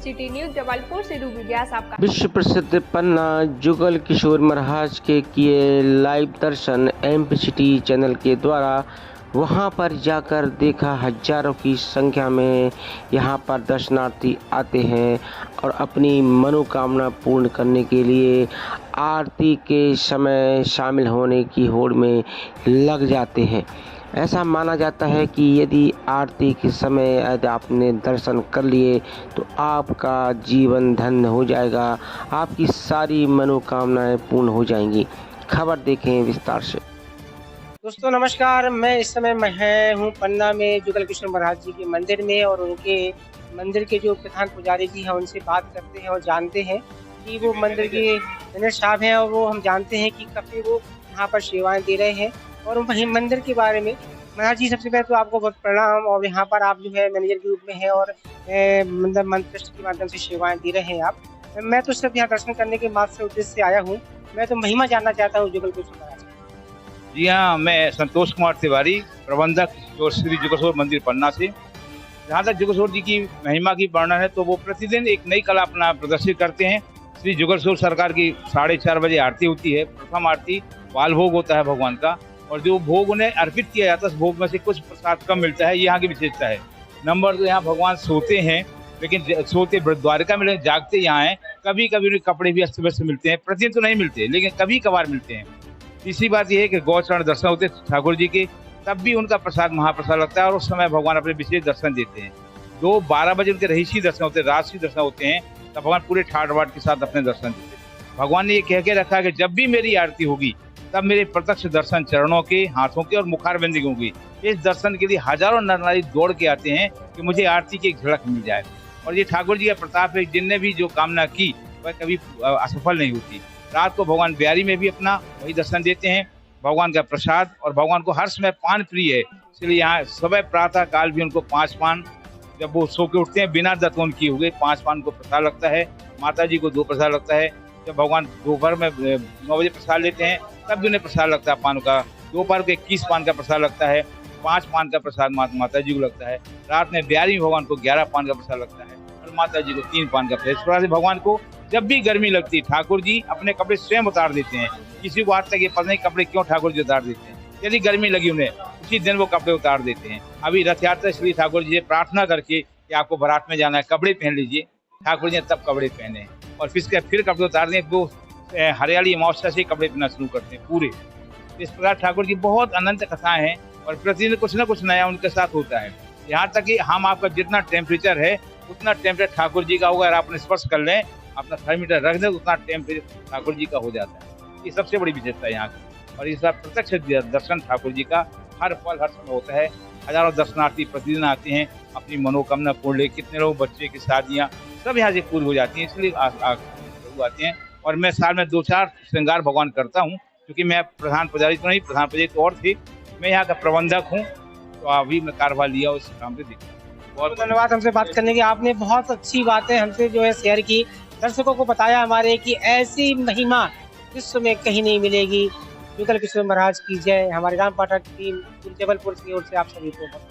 City news Jabalpur से Ruby व्यास आपका। विश्व प्रसिद्ध पन्ना जुगल किशोर महाराज के किए लाइव दर्शन एमपी सिटी चैनल के द्वारा वहां पर जाकर देखा। हजारों की संख्या में यहां पर दर्शनार्थी आते हैं और अपनी मनोकामना पूर्ण करने के लिए आरती के समय शामिल होने की होड़ में लग जाते हैं। ऐसा माना जाता है कि यदि आरती के समय यदि आपने दर्शन कर लिए तो आपका जीवन धन्य हो जाएगा, आपकी सारी मनोकामनाएं पूर्ण हो जाएंगी। खबर देखें विस्तार से। दोस्तों नमस्कार, मैं इस समय हूँ पन्ना में जुगल किशोर महाराज जी के मंदिर में और उनके मंदिर के जो प्रधान पुजारी जी हैं उनसे बात करते हैं और जानते हैं कि वो मंदिर के मैनेजर साहब हैं और वो हम जानते हैं कि कब से वो यहाँ पर सेवाएं दे रहे हैं। और वहीं मंदिर के बारे में महाराज जी, सबसे पहले तो आपको बहुत प्रणाम। और यहाँ पर आप जो है मैनेजर के रूप में हैं और मतलब मंदिर ट्रस्ट के माध्यम से सेवाएं दे रहे हैं आप। मैं तो सिर्फ यहाँ दर्शन करने के मात्र उद्देश्य से आया हूँ। मैं तो महिमा जानना चाहता हूँ जुगल किशोर महाराज। जी हाँ, मैं संतोष कुमार तिवारी, प्रबंधक जो श्री जुगेश्वर मंदिर पन्ना से। जहाँ तक जुगेश्वर जी की महिमा की वर्णन है तो वो प्रतिदिन एक नई कला अपना प्रदर्शित करते हैं। श्री जुगेश्वर सरकार की 4:30 बजे आरती होती है। प्रथम आरती बाल भोग होता है भगवान का, और जो भोग उन्हें अर्पित किया जाता है उस भोग में से कुछ प्रसाद कम मिलता है। यहाँ की विशेषता है। नंबर 2, यहाँ भगवान सोते हैं, लेकिन सोते द्वारिका में जागते यहाँ हैं। कभी कभी उन्हें कपड़े भी अस्त व्यस्त मिलते हैं, प्रतिदिन तो नहीं मिलते लेकिन कभी कभार मिलते हैं। तीसरी बात यह है कि गौचरण दर्शन होते हैं ठाकुर जी के, तब भी उनका प्रसाद महाप्रसाद लगता है और उस समय भगवान अपने विशेष दर्शन देते हैं। 12 बजे उनके रहीसी दर्शन होते हैं, राजसी दर्शन होते हैं, तब भगवान पूरे ठाट बाट के साथ अपने दर्शन देते हैं। भगवान ने ये कह के रखा है कि जब भी मेरी आरती होगी तब मेरे प्रत्यक्ष दर्शन चरणों के, हाथों के और मुखारबिंदी के होंगे। इस दर्शन के लिए हजारों नर नारी दौड़ के आते हैं कि मुझे आरती की एक झलक मिल जाए। और ये ठाकुर जी का प्रताप है, जिनने भी जो कामना की वह कभी असफल नहीं होती। रात को भगवान ब्यारी में भी अपना वही दर्शन देते हैं। भगवान का प्रसाद, और भगवान को हर समय पान प्रिय है, इसलिए यहाँ सुबह प्रातः काल भी उनको 5 पान, जब वो सो के उठते हैं बिना दतवन किए हुए 5 पान को प्रसाद लगता है। माता जी को 2 प्रसाद लगता है। जब भगवान दोपहर में 9 बजे प्रसाद लेते हैं तब भी उन्हें प्रसाद लगता है पान का। दोपहर को 21 पान का प्रसाद लगता है। 5 पान का प्रसाद माता जी को लगता है। रात में ब्यारी में भगवान को 11 पान का प्रसाद लगता है और माता जी को 3 पान का प्रसाद। इस प्रकार से भगवान को जब भी गर्मी लगती है ठाकुर जी अपने कपड़े स्वयं उतार देते हैं। किसी को आज तक ये पता नहीं कपड़े क्यों ठाकुर जी उतार देते हैं। यदि गर्मी लगी उन्हें उसी दिन वो कपड़े उतार देते हैं। अभी रथ यात्रा इसलिए ठाकुर जी से प्रार्थना करके कि आपको बारात में जाना है, कपड़े पहन लीजिए। ठाकुर जी ने तब कपड़े पहने और फिर कपड़े उतार दें। वो हरियाली अमावस्या से कपड़े पहनना शुरू करते हैं पूरे। इस प्रकार ठाकुर जी बहुत अनंत कथाएं हैं और प्रतिदिन कुछ न कुछ नया उनके साथ होता है। यहाँ तक कि हम आपका जितना टेम्परेचर है उतना टेम्परेचर ठाकुर जी का होगा। अगर आप स्पर्श कर लें, अपना थर्मीटर रख दें, उतना टेम्परेचर ठाकुर जी का हो जाता है। ये सबसे बड़ी विशेषता है यहाँ की। और इस बार प्रत्यक्ष दर्शन ठाकुर जी का हर पल हर समय होता है। हजारों दर्शनार्थी प्रतिदिन आते हैं अपनी मनोकामना पूर्ण ले। कितने लोग, बच्चे की शादियाँ सब यहाँ से पूरी हो जाती हैं, इसलिए आते हैं। और मैं साल में 2-4 श्रृंगार भगवान करता हूँ, क्योंकि मैं प्रधान पुजारी तो नहीं, प्रधान पुजारी तो और थे, मैं यहाँ का प्रबंधक हूँ, तो अभी मैं कार्यभार लिया उस काम पे देखता हूँ। बहुत धन्यवाद हमसे बात करने की। आपने बहुत अच्छी बातें हमसे जो है शेयर की, दर्शकों को बताया हमारे कि ऐसी महिमा विश्व में कहीं नहीं मिलेगी। जुगल किशोर महाराज की जय। हमारे राम पाठक टीम जबलपुर की ओर से आप सभी को बहुत